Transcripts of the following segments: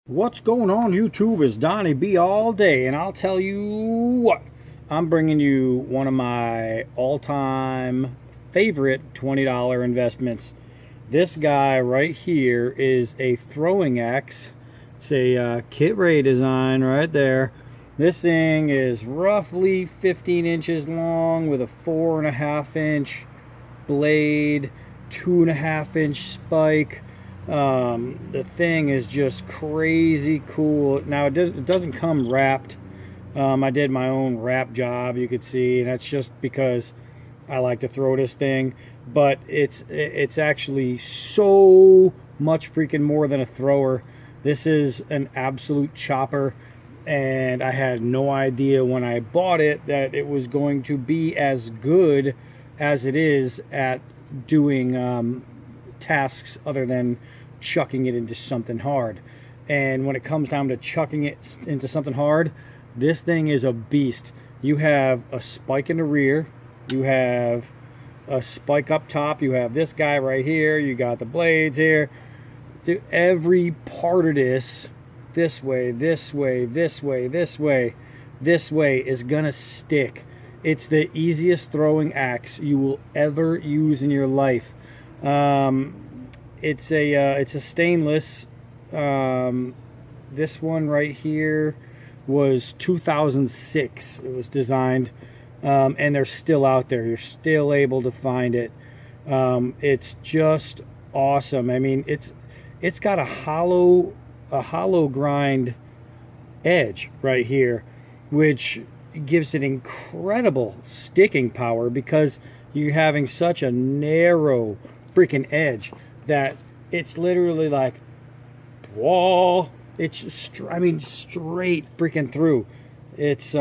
What's going on YouTube? Is Donnie B all day, and I'll tell you what, I'm bringing you one of my all-time favorite $20 investments. This guy right here is a throwing axe. It's a Kit Rae design right there. This thing is roughly 15 inches long with a 4.5 inch blade, 2.5 inch spike. The thing is just crazy cool. Now it doesn't come wrapped. I did my own wrap job, you could see, and that's just because I like to throw this thing. But it's actually so much freaking more than a thrower. This is an absolute chopper, and I had no idea when I bought it that it was going to be as good as it is at doing tasks other than chucking it into something hard. And when it comes down to chucking it into something hard, this thing is a beast. You have a spike in the rear, you have a spike up top, you have this guy right here, you got the blades here. Every part of this way, this way, this way, this way, this way is gonna stick. It's the easiest throwing axe you will ever use in your life. It's a stainless. This one right here was 2006. It was designed, and they're still out there. You're still able to find it. It's just awesome. I mean, it's got a hollow grind edge right here, which gives it incredible sticking power because you're having such a narrow freaking edge that it's literally like, whoa, it's I mean straight freaking through. It's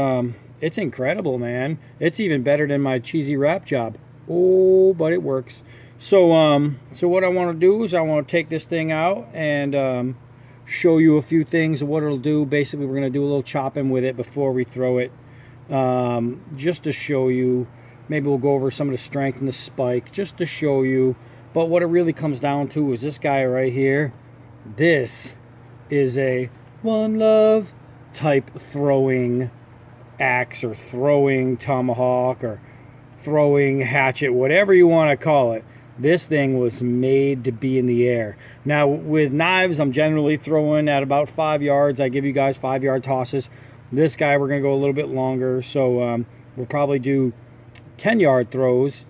incredible, man. It's even better than my cheesy wrap job. Oh, but it works. So so what I want to do is I want to take this thing out and show you a few things of what it'll do. Basically, we're going to do a little chopping with it before we throw it, just to show you. Maybe we'll go over some of the strength in the spike just to show you. But what it really comes down to is this guy right here. This is a One Love type throwing axe or throwing tomahawk or throwing hatchet, whatever you want to call it. This thing was made to be in the air. Now with knives, I'm generally throwing at about 5 yards. I give you guys 5-yard tosses. This guy, we're going to go a little bit longer. So we'll probably do 10-yard throws,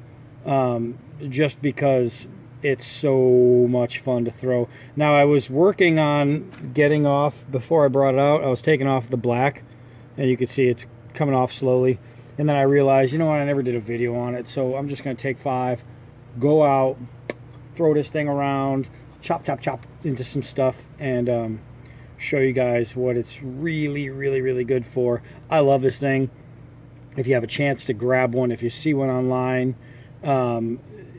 just because it's so much fun to throw. Now I was working on getting off, before I brought it out, I was taking off the black, and you can see it's coming off slowly. And then I realized, you know what, I never did a video on it, so I'm just going to take 5, go out, throw this thing around, chop, chop, chop into some stuff, and show you guys what it's really, really, really good for. I love this thing. If you have a chance to grab one, if you see one online,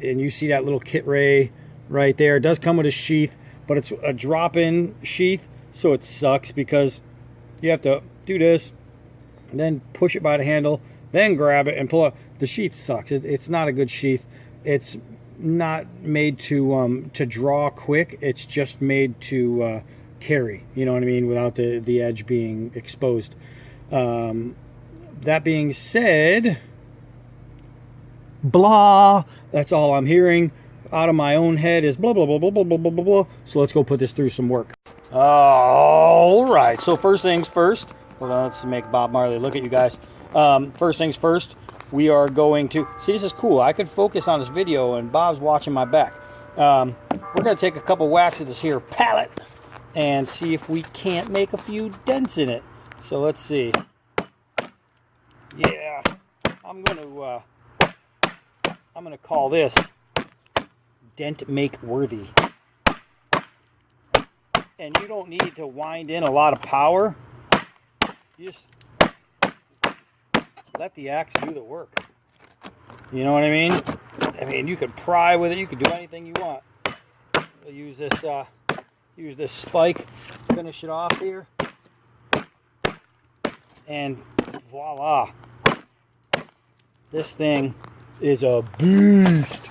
and you see that little Kit Rae right there, it does come with a sheath, but it's a drop-in sheath, so it sucks because you have to do this, and then push it by the handle, then grab it and pull it. The sheath sucks. It's not a good sheath. It's not made to draw quick. It's just made to carry, you know what I mean, without the edge being exposed. That being said, blah, that's all I'm hearing out of my own head is blah, blah, blah, blah, blah, blah, blah, blah. So let's go put this through some work. All right, so first things first. Hold on, let's make Bob Marley look at you guys. First things first, we are going to, see, this is cool. I could focus on this video and Bob's watching my back. We're going to take a couple whacks at this here pallet and see if we can't make a few dents in it. So let's see. Yeah, I'm going to call this dent make worthy. And you don't need to wind in a lot of power. You just let the axe do the work. You know what I mean? I mean, you could pry with it. You could do anything you want. We'll use this spike, finish it off here, and voila! This thing is a beast.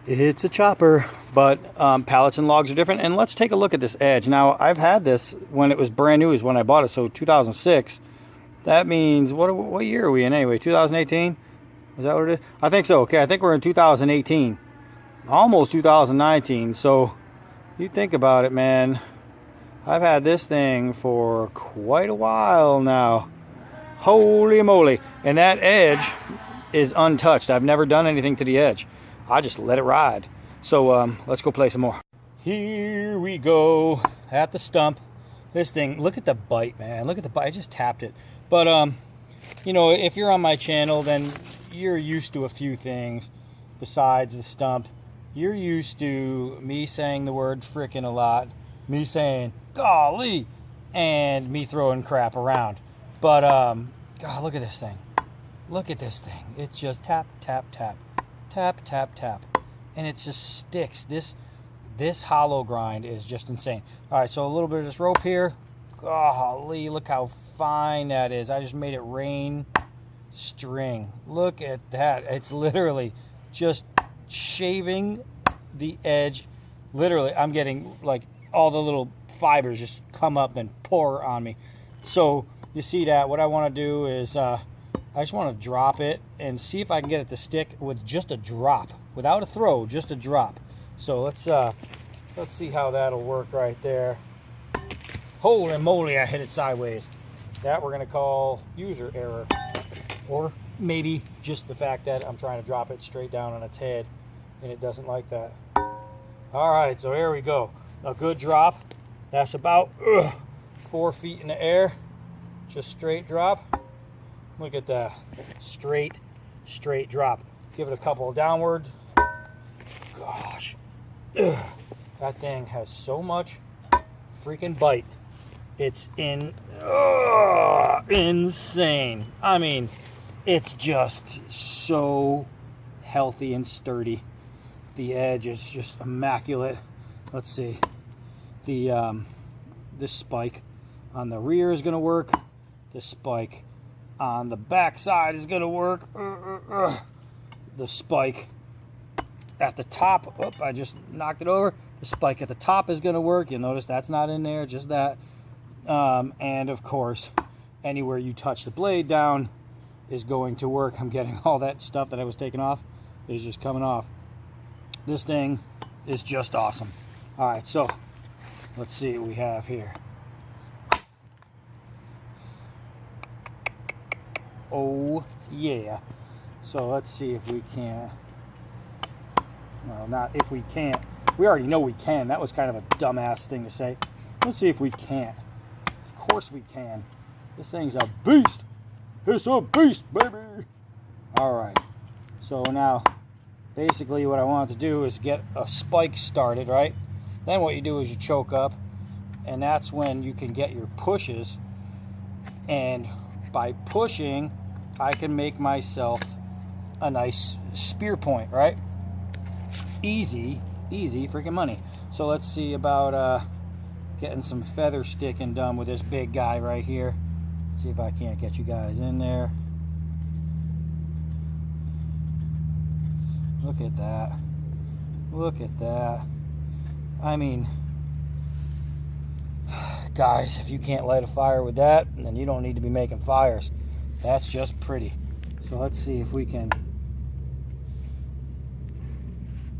It's a chopper, but pallets and logs are different. And let's take a look at this edge. Now, I've had this when it was brand new is when I bought it, so 2006. That means, what year are we in anyway? 2018? Is that what it is? I think so. Okay, I think we're in 2018. Almost 2019. So, you think about it, man. I've had this thing for quite a while now. Holy moly. And that edge is untouched. I've never done anything to the edge. I just let it ride. So let's go play some more. Here we go at the stump. This thing, look at the bite, man. Look at the bite. I just tapped it. But you know, if you're on my channel, then you're used to a few things besides the stump. You're used to me saying the word frickin' a lot, me saying golly, and me throwing crap around. But God, look at this thing. Look at this thing. It's just tap, tap, tap. Tap, tap, tap, and it just sticks. This hollow grind is just insane. All right, so a little bit of this rope here. Golly, look how fine that is. I just made it rain string. Look at that. It's literally just shaving the edge. Literally, I'm getting like all the little fibers just come up and pour on me. So you see that. What I want to do is I just want to drop it and see if I can get it to stick with just a drop, without a throw, just a drop. So let's see how that'll work right there. Holy moly, I hit it sideways. That we're gonna call user error, or maybe just the fact that I'm trying to drop it straight down on its head and it doesn't like that. All right, so here we go. A good drop. That's about 4 feet in the air, just straight drop. Look at that, straight drop. Give it a couple of downward. Gosh, that thing has so much freaking bite. It's insane. I mean, it's just so healthy and sturdy. The edge is just immaculate. Let's see, this spike on the rear is gonna work. This spike on the back side is going to work. The spike at the top, I just knocked it over. The spike at the top is going to work. You'll notice that's not in there, just that. And of course, anywhere you touch the blade down is going to work. I'm getting all that stuff that I was taking off is just coming off. This thing is just awesome. All right, so let's see what we have here. Oh yeah. So let's see if we can. Well, not if we can't. We already know we can. That was kind of a dumbass thing to say. Let's see if we can't. Of course we can. This thing's a beast. It's a beast, baby. All right. So now, basically what I want to do is get a spike started, right? Then what you do is you choke up, and that's when you can get your pushes. And by pushing, I can make myself a nice spear point, right? Easy freaking money. So let's see about getting some feather sticking done with this big guy right here. Let's see if I can't get you guys in there. Look at that. Look at that. I mean, guys, if you can't light a fire with that, then you don't need to be making fires. That's just pretty. So let's see if we can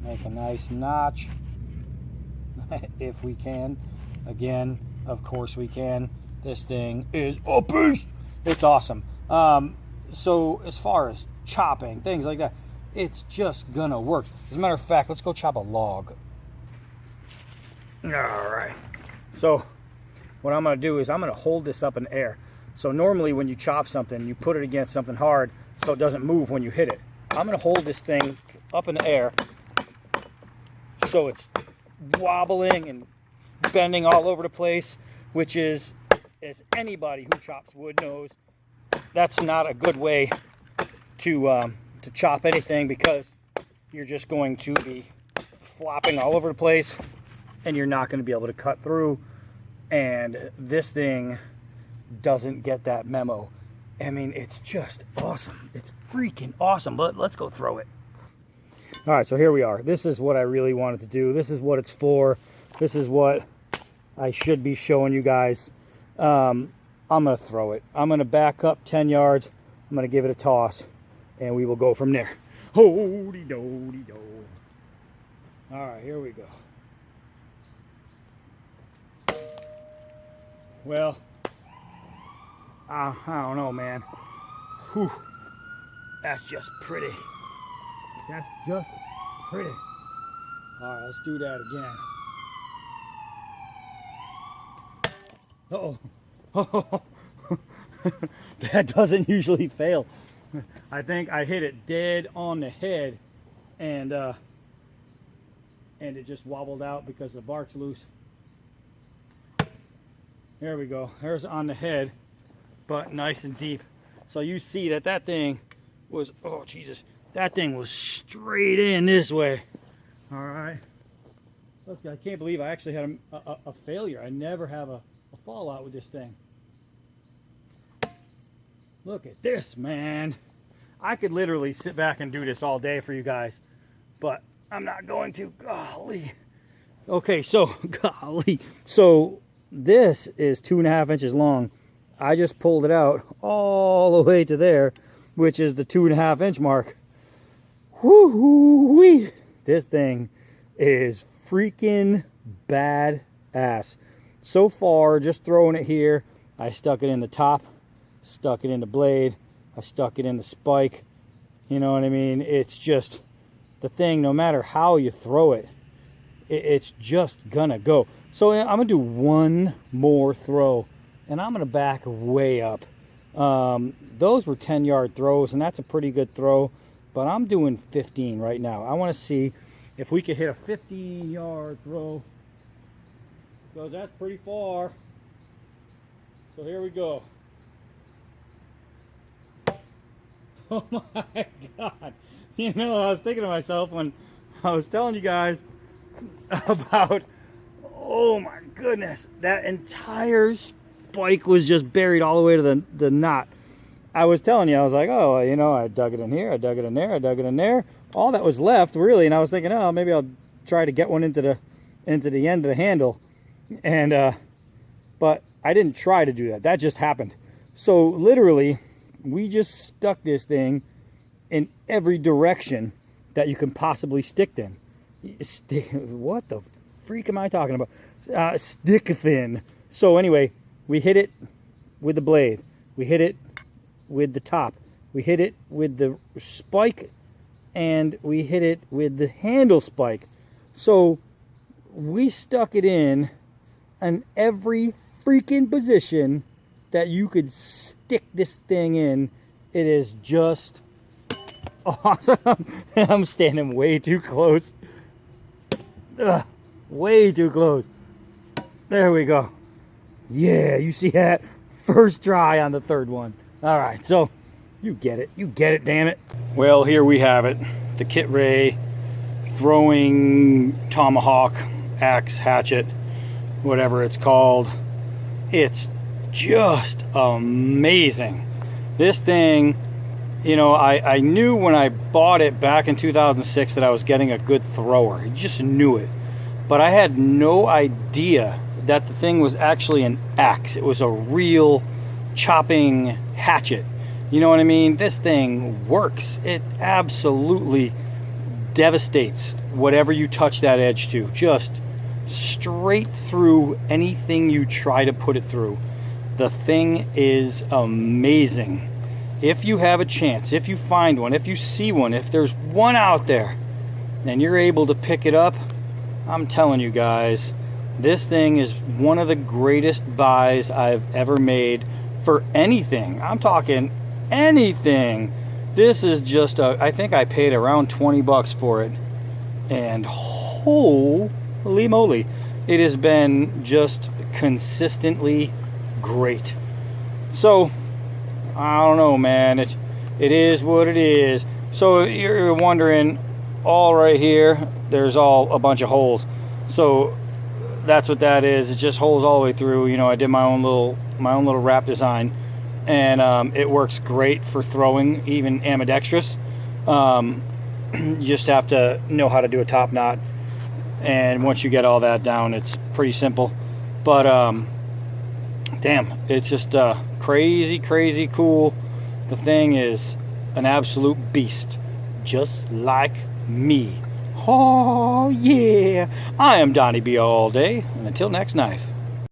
make a nice notch. If we can. Again, of course we can. This thing is a beast. It's awesome. So as far as chopping, things like that, it's just gonna work. As a matter of fact, let's go chop a log. All right. So what I'm going to do is I'm going to hold this up in the air. So normally when you chop something, you put it against something hard so it doesn't move when you hit it. I'm going to hold this thing up in the air so it's wobbling and bending all over the place, which is, as anybody who chops wood knows, that's not a good way to chop anything, because you're just going to be flopping all over the place and you're not going to be able to cut through. And this thing doesn't get that memo. I mean, it's just awesome. It's freaking awesome. But let's go throw it. All right, so here we are. This is what I really wanted to do. This is what it's for. This is what I should be showing you guys. I'm gonna throw it. I'm gonna back up 10 yards. I'm gonna give it a toss, and we will go from there. Ho-dee-do-dee-do. All right, here we go. Well, I don't know, man. Whew. That's just pretty. That's just pretty. All right, let's do that again. Uh-oh. That doesn't usually fail. I think I hit it dead on the head, and it just wobbled out because the bark's loose. There we go. There's on the head, but nice and deep. So you see that that thing was, oh Jesus, that thing was straight in this way. All right. I can't believe I actually had a failure. I never have a fallout with this thing. Look at this, man. I could literally sit back and do this all day for you guys, but I'm not going to. Golly. Okay, so, golly. So this is 2.5 inches long. I just pulled it out all the way to there, which is the 2.5 inch mark. Whoo-wee. This thing is freaking badass. So far, just throwing it here, I stuck it in the top, stuck it in the blade, I stuck it in the spike. You know what I mean? It's just the thing, no matter how you throw it, it's just gonna go. So I'm gonna do one more throw, and I'm gonna back way up. Those were 10-yard throws, and that's a pretty good throw, but I'm doing 15 right now. I want to see if we could hit a 15-yard throw, because that's pretty far. So here we go. Oh my God. You know, I was thinking to myself when I was telling you guys about, oh my goodness, that entire spike was just buried all the way to the knot. I was telling you, I was like, oh, you know, I dug it in here, I dug it in there, I dug it in there. All that was left, really, and I was thinking, oh, maybe I'll try to get one into the end of the handle. And, but I didn't try to do that. That just happened. So literally, we just stuck this thing in every direction that you can possibly stick them. What the freak am I talking about? Stick thin. So anyway, we hit it with the blade. We hit it with the top. We hit it with the spike, and we hit it with the handle spike. So we stuck it in every freaking position that you could stick this thing in. It is just awesome. I'm standing way too close. Ugh, way too close. There we go. Yeah, you see that? First try on the third one. All right, so you get it. You get it, damn it. Well, here we have it. The Kit Rae throwing tomahawk, axe, hatchet, whatever it's called. It's just amazing. This thing, you know, I knew when I bought it back in 2006 that I was getting a good thrower. I just knew it. But I had no idea that the thing was actually an axe. It was a real chopping hatchet. You know what I mean? This thing works. It absolutely devastates whatever you touch that edge to. Just straight through anything you try to put it through. The thing is amazing. If you have a chance, if you find one, if you see one, if there's one out there and you're able to pick it up, I'm telling you guys, this thing is one of the greatest buys I've ever made for anything. I'm talking anything. This is just I think I paid around 20 bucks for it, and holy moly, it has been just consistently great. So I don't know, man, it is what it is. So you're wondering, all right here, there's all a bunch of holes. So that's what that is. It's just holes all the way through. You know, I did my own little wrap design, and it works great for throwing, even ambidextrous. You just have to know how to do a top knot, and once you get all that down, it's pretty simple. But damn, it's just crazy cool. The thing is an absolute beast, just like me. Oh yeah, I am Donnie B all day, and until next knife.